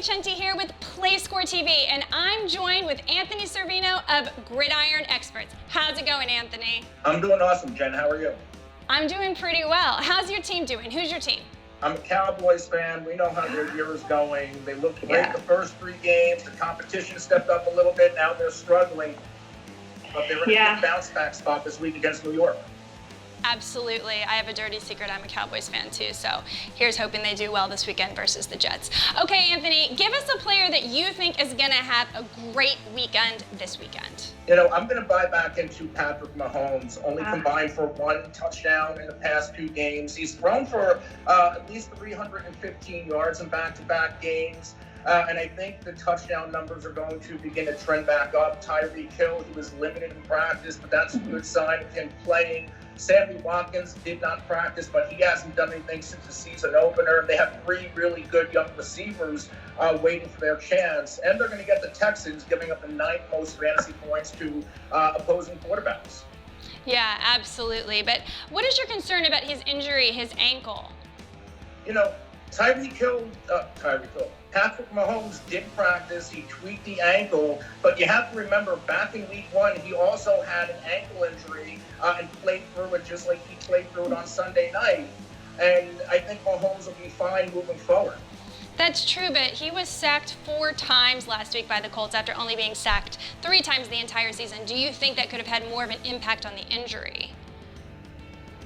Chunty here with PlaySqorr TV, and I'm joined with Anthony Cervino of Gridiron Experts. How's it going, Anthony? I'm doing awesome, Jen. How are you? I'm doing pretty well. How's your team doing? Who's your team? I'm a Cowboys fan. We know how their year is going. They looked great the first 3 games. The competition stepped up a little bit. Now they're struggling. But they're in a good bounce back spot this week against New York. Absolutely. I have a dirty secret. I'm a Cowboys fan too, so here's hoping they do well this weekend versus the Jets. Okay, Anthony, give us a player that you think is going to have a great weekend this weekend. You know, I'm going to buy back into Patrick Mahomes, only combined for 1 touchdown in the past 2 games. He's thrown for at least 315 yards in back-to-back games. And I think the touchdown numbers are going to begin to trend back up. Tyreek Hill, he was limited in practice, but that's a good sign of him playing. Sammy Watkins did not practice, but he hasn't done anything since the season opener. They have 3 really good young receivers waiting for their chance, and they're going to get the Texans giving up the 9th most fantasy points to opposing quarterbacks. Yeah, absolutely. But what is your concern about his injury, his ankle? You know, Patrick Mahomes did practice. He tweaked the ankle, but you have to remember back in week 1, he also had an ankle injury and played through it just like he played through it on Sunday night. And I think Mahomes will be fine moving forward. That's true, but he was sacked 4 times last week by the Colts after only being sacked 3 times the entire season. Do you think that could have had more of an impact on the injury?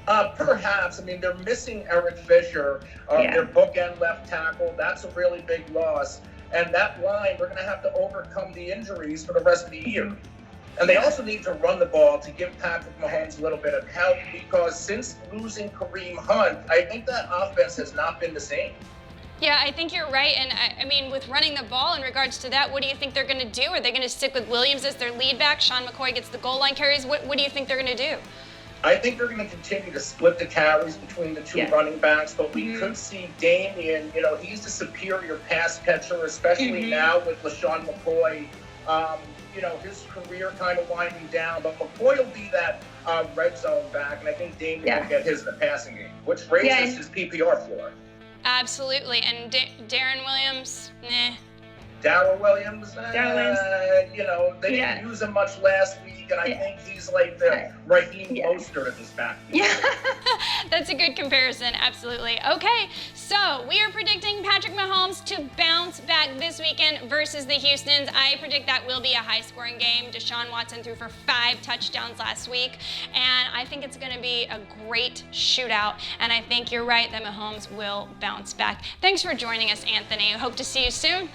Perhaps. I mean, they're missing Eric Fisher, their bookend left tackle. That's a really big loss. And that line, they're going to have to overcome the injuries for the rest of the year. And they also need to run the ball to give Patrick Mahomes a little bit of help, because since losing Kareem Hunt, I think that offense has not been the same. Yeah, I think you're right. And I mean, with running the ball in regards to that, what do you think they're going to do? Are they going to stick with Williams as their lead back? Sean McCoy gets the goal line carries. What do you think they're going to do? I think they're going to continue to split the carries between the 2 running backs, but we could see Damian, you know, he's the superior pass catcher, especially now with LaShawn McCoy. You know, his career kind of winding down, but McCoy will be that red zone back, and I think Damian will get his in the passing game, which raises his PPR floor. Absolutely. And Darren Williams, Darrell Williams, you know, they didn't use him much last week, and I think he's like the Raheem Mostert of this backfield. That's a good comparison, absolutely. Okay, so we are predicting Patrick Mahomes to bounce back this weekend versus the Houstons. I predict that will be a high-scoring game. Deshaun Watson threw for 5 touchdowns last week, and I think it's going to be a great shootout, and I think you're right that Mahomes will bounce back. Thanks for joining us, Anthony. Hope to see you soon.